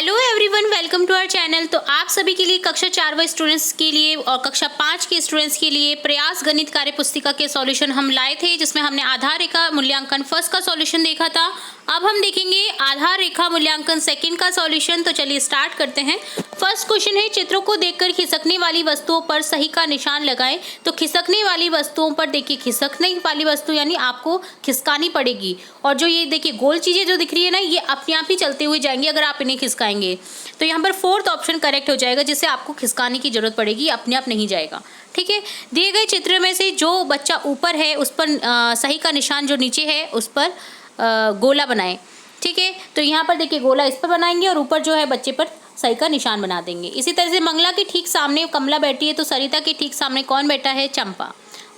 Hello everyone, welcome to our channel. तो आप सभी के लिए कक्षा 4 स्टूडेंट्स के लिए और कक्षा 5 के स्टूडेंट्स के लिए प्रयास गणित कार्य पुस्तिका के सॉल्यूशन हम लाए थे, जिसमें हमने आधार रेखा मूल्यांकन फर्स्ट का सॉल्यूशन देखा था। अब हम देखेंगे आधार रेखा मूल्यांकन सेकंड का सॉल्यूशन। तो चलिए स्टार्ट करते हैं। फर्स्ट क्वेश्चन है, चित्रों को देखकर खिसकने वाली वस्तुओं पर सही का निशान लगाएं। तो खिसकने वाली वस्तुओं पर देखिए, खिसकने वाली वस्तु यानी आपको खिसकानी पड़ेगी, और जो ये देखिए गोल चीजें जो दिख रही है ना, ये अपने आप ही चलते हुए जाएंगी अगर आप इन्हें खिसकाएंगे। तो यहाँ पर फोर्थ ऑप्शन करेक्ट हो जाएगा, जिससे आपको खिसकाने की जरूरत पड़ेगी, अपने आप नहीं जाएगा। ठीक है, दिए गए चित्र में से जो बच्चा ऊपर है उस पर सही का निशान जो नीचे है उस पर गोला बनाएं। ठीक है, तो यहाँ पर देखिए गोला इस पर बनाएंगे और ऊपर जो है बच्चे पर सही का निशान बना देंगे। इसी तरह से मंगला के ठीक सामने कमला बैठी है, तो सरिता के ठीक सामने कौन बैठा है? चंपा।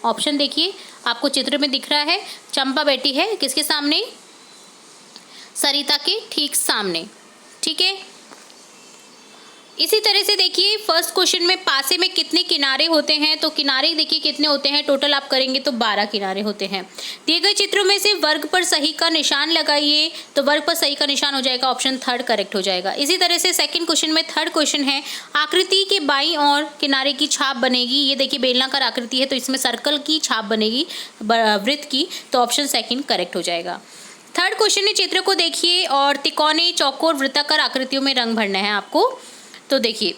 ऑप्शन देखिए आपको चित्र में दिख रहा है, चंपा बैठी है किसके सामने? सरिता के ठीक सामने। ठीक है, इसी तरह से देखिए फर्स्ट क्वेश्चन में पासे में कितने किनारे होते हैं? तो किनारे देखिए कितने होते हैं, टोटल आप करेंगे तो 12 किनारे होते हैं। दिए गए चित्रों में से वर्ग पर सही का निशान लगाइए। तो वर्ग पर सही का निशान हो जाएगा ऑप्शन थर्ड करेक्ट हो जाएगा। इसी तरह से सेकंड क्वेश्चन में थर्ड क्वेश्चन है, आकृति के बाईं ओर किनारे की छाप बनेगी। ये देखिए बेलनाकार आकृति है, तो इसमें सर्कल की छाप बनेगी, वृत्त की, तो ऑप्शन सेकंड करेक्ट हो जाएगा। थर्ड क्वेश्चन है, चित्र को देखिए और तिकोने, चौकोर, वृत्ताकार आकृतियों में रंग भरना है आपको। तो देखिए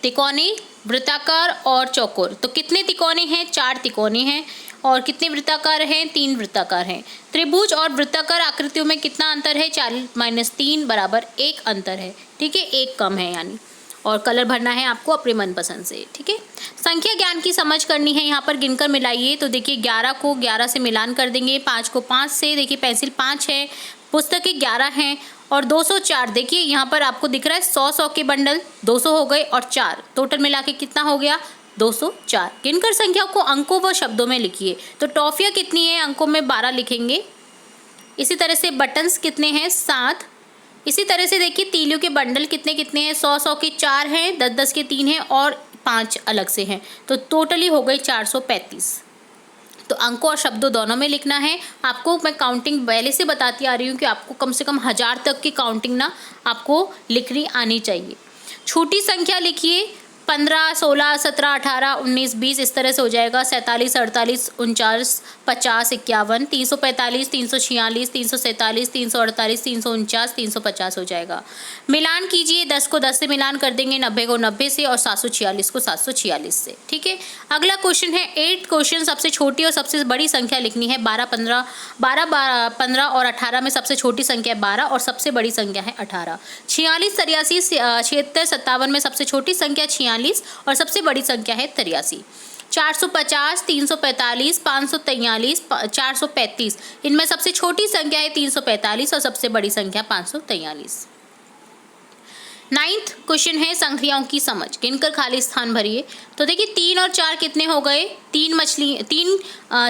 तिकोने, वृत्ताकार और चौकोर, तो कितने तिकोने हैं? 4 तिकोने हैं। और कितने वृत्ताकार हैं? 3 वृत्ताकार हैं। त्रिभुज और वृत्ताकार आकृतियों में कितना अंतर है? 4 - 3 = 1 अंतर है। ठीक है, 1 कम है यानी। और कलर भरना है आपको अपने मनपसंद से। ठीक है, संख्या ज्ञान की समझ करनी है, यहाँ पर गिनकर मिलाइए। तो देखिए 11 को 11 से मिलान कर देंगे, 5 को 5 से, देखिए पेंसिल 5 है, पुस्तकें 11 हैं, और 204 देखिए यहाँ पर आपको दिख रहा है 100 के बंडल 200 हो गए, और 4 टोटल मिला के कितना हो गया? 204। गिनकर संख्या को अंकों व शब्दों में लिखिए। तो टॉफियाँ कितनी है? अंकों में 12 लिखेंगे। इसी तरह से बटन्स कितने हैं? 7। इसी तरह से देखिए तीलियों के बंडल कितने कितने हैं? 100 के 4 हैं, 10 के 3 हैं, और 5 अलग से हैं, तो टोटली हो गई 435। तो अंकों और शब्दों दोनों में लिखना है आपको। मैं काउंटिंग पहले से बताती आ रही हूँ कि आपको कम से कम 1000 तक की काउंटिंग ना आपको लिखनी आनी चाहिए। छोटी संख्या लिखिए, 15, 16, 17, 18, 19, 20 इस तरह से हो जाएगा। 47, 48, 49, 50, 51, 345, 346, 347, 348, 349, 350 हो जाएगा। मिलान कीजिए, 10 को 10 से मिलान कर देंगे, 90 को 90 से, और 746 को 746 से। ठीक है, अगला क्वेश्चन है 8 क्वेश्चन, सबसे छोटी और सबसे बड़ी संख्या लिखनी है। 12, 15 और 18 में सबसे छोटी संख्या है 12 और सबसे बड़ी संख्या है 18। 46, 83, 76, 57 में सबसे छोटी संख्या 46 और सबसे बड़ी संख्या है 83। 450, 345, 543, 435, इनमें सबसे छोटी संख्या है 345 और सबसे बड़ी संख्या 543। 9th क्वेश्चन है संख्याओं की समझ, गिनकर खाली स्थान भरिए। तो देखिए 3 और 4 कितने हो गए? 3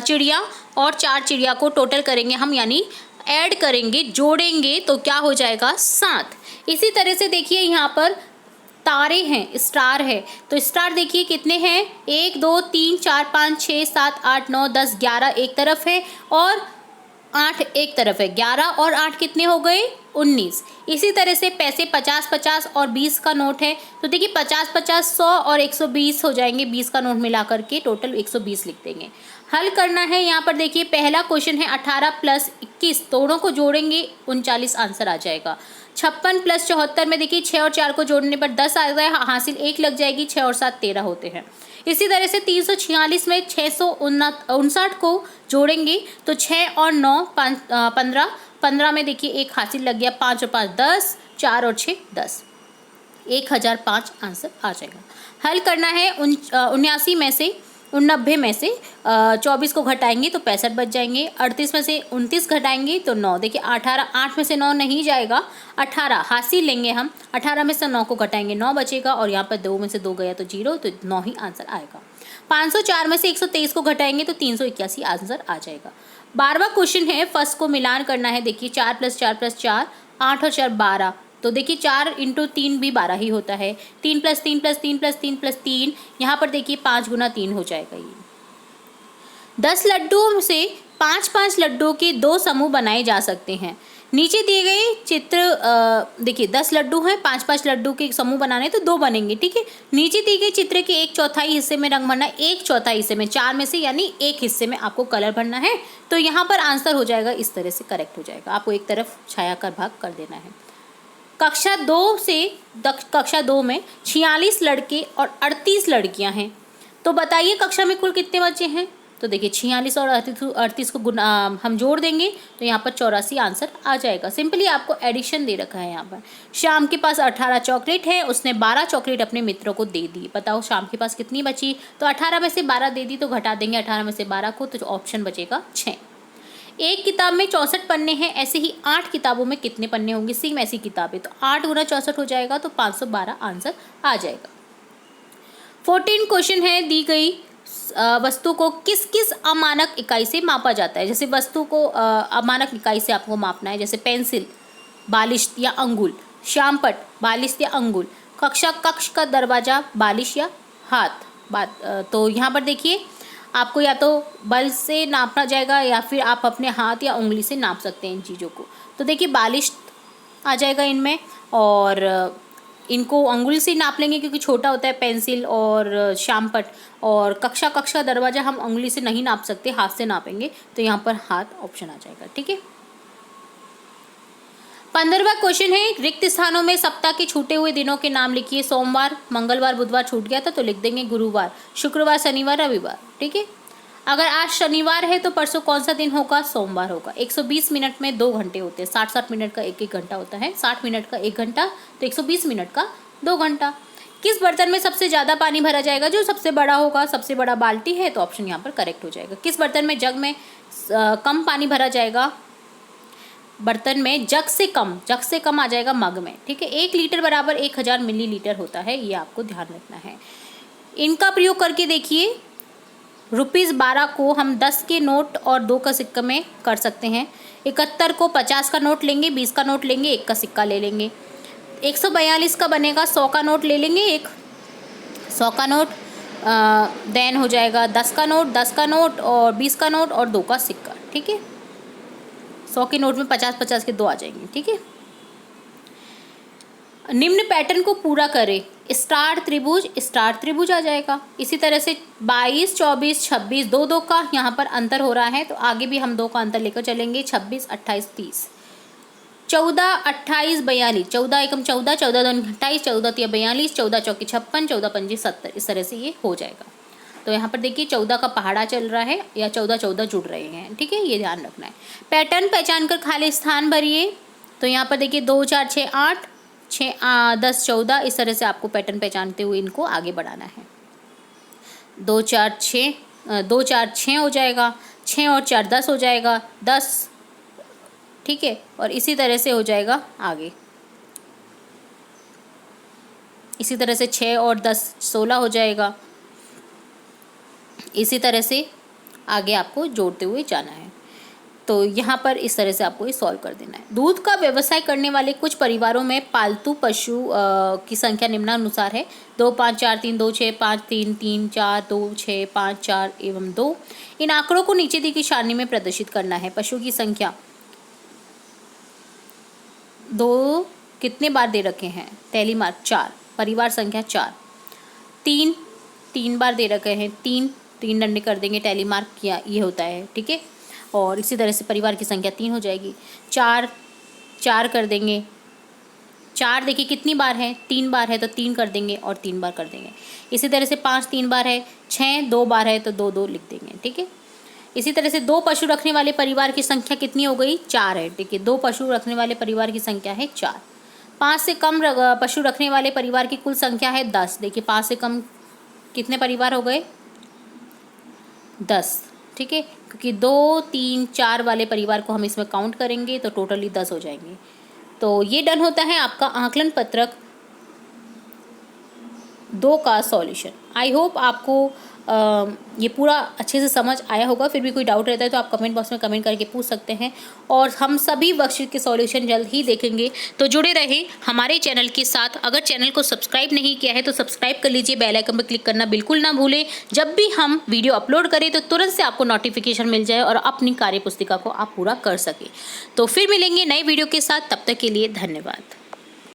चिड़िया और 4 चिड़िया को टोटल करेंगे हम, यानी ऐड करेंगे, जोड़ेंगे, तो क्या हो जाएगा? 7। इसी तरह से देखिए यहाँ पर तारे हैं, स्टार है, तो स्टार देखिए कितने हैं? 1, 2, 3, 4, 5, 6, 7, 8, 9, 10, 11 एक तरफ है, और 8 एक तरफ है। 11 और 8 कितने हो गए? 19। इसी तरह से पैसे 50, 50 और 20 का नोट है, तो देखिए 50, 50, 100 और 120 हो जाएंगे। 20 का नोट मिला करके टोटल 120 लिख देंगे। हल करना है, यहाँ पर देखिए पहला क्वेश्चन है 18 + 21, दोनों को जोड़ेंगे 39 आंसर आ जाएगा। 56 + 74 में देखिए 6 और 4 को जोड़ने पर 10 आ गया, हासिल 1 लग जाएगी। 6 और 7 13 होते हैं। इसी तरह से 346 में 659 को जोड़ेंगे तो 6 और 9 15, 15 में देखिए 1 हासिल लग गया, 5 और 5 10, 4 और 6 10, 1005 आंसर आ जाएगा। हल करना है 79 में से 90 में से 24 को घटाएंगे तो 65 बच जाएंगे। 38 में से 29 घटाएंगे तो 9, देखिए 18, 8 में से 9 नहीं जाएगा, 18 हासिल लेंगे हम। 18 में से 9 को घटाएंगे 9 बचेगा, और यहाँ पर 2 में से 2 गया तो 0, तो 9 ही आंसर आएगा। 504 में से 123 को घटाएंगे तो 381 आंसर आ जाएगा। 12वां क्वेश्चन है, फर्स्ट को मिलान करना है। देखिए 4 + 4 + 4, 8 और 4 12, तो देखिए 4 × 3 भी 12 ही होता है। 3 + 3 + 3 + 3 + 3, यहाँ पर देखिए 5 × 3 हो जाएगा। ये 10 लड्डुओं से 5-5 लड्डुओं के 2 समूह बनाए जा सकते हैं। नीचे दिए गए चित्र देखिए 10 लड्डू हैं, 5-5 लड्डू के समूह बनाने तो 2 बनेंगे, ठीक है। नीचे दिए गए चित्र के 1/4 हिस्से में रंग भरना, 1/4 हिस्से में, 4 में से यानी 1 हिस्से में आपको कलर भरना है। तो यहाँ पर आंसर हो जाएगा इस तरह से करेक्ट हो जाएगा, आपको एक तरफ छायाकर भाग कर देना है। कक्षा 2 से कक्षा 2 में 46 लड़के और 38 लड़कियाँ हैं, तो बताइए कक्षा में कुल कितने बच्चे हैं। तो देखिए 46 और 38 को हम जोड़ देंगे तो यहाँ पर 84 आंसर आ जाएगा। सिंपली आपको एडिशन दे रखा है यहाँ पर। शाम के पास 18 चॉकलेट है, उसने 12 चॉकलेट अपने मित्रों को दे दी। बताओ शाम के पास कितनी बची। तो 18 में से 12 दे दी तो घटा देंगे 18 में से 12 को, तो ऑप्शन बचेगा 6। एक किताब में 64 पन्ने हैं, ऐसे ही 8 किताबों में कितने पन्ने होंगे। सेम ऐसी किताबें, तो 8 गुना 64 हो जाएगा, तो 512 आंसर आ जाएगा। 14 क्वेश्चन है, दी गई वस्तु को किस किस अमानक इकाई से मापा जाता है। जैसे वस्तु को अमानक इकाई से आपको मापना है, जैसे पेंसिल बालिश या अंगुल, श्यामपट्ट बालिश या अंगुल, कक्ष का दरवाजा बालिश या हाथ। तो यहाँ पर देखिए आपको या तो बल से नापना जाएगा या फिर आप अपने हाथ या उंगली से नाप सकते हैं इन चीज़ों को। तो देखिए बालिश आ जाएगा इनमें, और इनको अंगुल से नाप लेंगे क्योंकि छोटा होता है पेंसिल और श्यामपट्ट। और कक्ष का दरवाजा हम उंगली से नहीं नाप सकते, हाथ से नापेंगे, तो यहाँ पर हाथ ऑप्शन आ जाएगा, ठीक है। 15वां क्वेश्चन है, रिक्त स्थानों में सप्ताह के छूटे हुए दिनों के नाम लिखिए। सोमवार, मंगलवार, बुधवार छूट गया था तो लिख देंगे गुरुवार, शुक्रवार, शनिवार, रविवार, ठीक है। अगर आज शनिवार है तो परसों कौन सा दिन होगा, सोमवार होगा। 120 मिनट में 2 घंटे होते हैं, 60-60 मिनट का 1-1 घंटा होता है, 60 मिनट का 1 घंटा, तो 120 मिनट का 2 घंटा। किस बर्तन में सबसे ज़्यादा पानी भरा जाएगा, जो सबसे बड़ा होगा, सबसे बड़ा बाल्टी है, तो ऑप्शन यहाँ पर करेक्ट हो जाएगा। किस बर्तन में जग में कम पानी भरा जाएगा, बर्तन में जग से कम आ जाएगा मग में, ठीक है। 1 लीटर बराबर 1000 मिलीलीटर होता है, ये आपको ध्यान रखना है। इनका प्रयोग करके देखिए, ₹12 को हम 10 के नोट और 2 का सिक्का में कर सकते हैं। 71 को 50 का नोट लेंगे, 20 का नोट लेंगे, 1 का सिक्का ले लेंगे। 142 का बनेगा, 100 का नोट ले लेंगे, 100 का नोट, देन हो जाएगा 10 का नोट और 20 का नोट और 2 का सिक्का, ठीक है। 100 के नोट में 50-50 के 2 आ जाएंगे, ठीक है। निम्न पैटर्न को पूरा करें, स्टार त्रिभुज आ जाएगा। इसी तरह से 22, 24, 26 2 का यहाँ पर अंतर हो रहा है, तो आगे भी हम 2 का अंतर लेकर चलेंगे। 26, 28, 30, 14, 28, 42, 14 एकम 14, 14 दूनी 28, 14 तिया 42, 14 चौकी 56, 14 पंजी 70, इस तरह से ये हो जाएगा। तो यहाँ पर देखिए 14 का पहाड़ा चल रहा है या 14 जुड़ रहे हैं, ठीक है, ये ध्यान रखना है। पैटर्न पहचान कर खाली स्थान भरिए। तो यहाँ पर देखिए 2, 4, 6, 8, 6, 10, 14, इस तरह से आपको पैटर्न पहचानते हुए इनको आगे बढ़ाना है। 2, 4, 6 हो जाएगा, 6 और 4 10 हो जाएगा, 10, ठीक है। और इसी तरह से हो जाएगा आगे, इसी तरह से 6 और 10 16 हो जाएगा। इसी तरह से आगे आपको जोड़ते हुए जाना है। तो यहाँ पर इस तरह से आपको ये सॉल्व कर देना है। दूध का व्यवसाय करने वाले कुछ परिवारों में पालतू पशु की संख्या निम्नानुसार है। 2, 5, 4, 3, 2, 6, 5, 3, 3, 4, 2, 6, 5, 4 एवं 2। इन आंकड़ों को नीचे दी गई सारणी में प्रदर्शित करना है। पशु की संख्या 2 कितने बार दे रखे हैं, टैली मार्क 4, परिवार संख्या 4, 3 बार दे रखे हैं, 3 डंडे कर देंगे, टैली मार्क किया, ये होता है, ठीक है। और इसी तरह से परिवार की संख्या 3 हो जाएगी। 4 कर देंगे, 4 देखिए कितनी बार है, 3 बार है तो 3 कर देंगे और 3 बार कर देंगे। इसी तरह से 5 3 बार है, 6 2 बार है तो 2 लिख देंगे, ठीक है। इसी तरह से 2 पशु रखने वाले परिवार की संख्या कितनी हो गई, 4 है, ठीक है। 2 पशु रखने वाले परिवार की संख्या है 4। 5 से कम पशु रखने वाले परिवार की कुल संख्या है 10। देखिए 5 से कम कितने परिवार हो गए, 10, ठीक है। क्योंकि 2 3 4 वाले परिवार को हम इसमें काउंट करेंगे तो टोटली 10 हो जाएंगे। तो ये डन होता है आपका आकलन पत्रक 2 का सॉल्यूशन। आई होप आपको ये पूरा अच्छे से समझ आया होगा। फिर भी कोई डाउट रहता है तो आप कमेंट बॉक्स में कमेंट करके पूछ सकते हैं, और हम सभी वर्कशीट के सॉल्यूशन जल्द ही देखेंगे। तो जुड़े रहें हमारे चैनल के साथ। अगर चैनल को सब्सक्राइब नहीं किया है तो सब्सक्राइब कर लीजिए, बेल आइकन पर क्लिक करना बिल्कुल ना भूलें। जब भी हम वीडियो अपलोड करें तो तुरंत से आपको नोटिफिकेशन मिल जाए और अपनी कार्यपुस्तिका को आप पूरा कर सकें। तो फिर मिलेंगे नए वीडियो के साथ, तब तक के लिए धन्यवाद।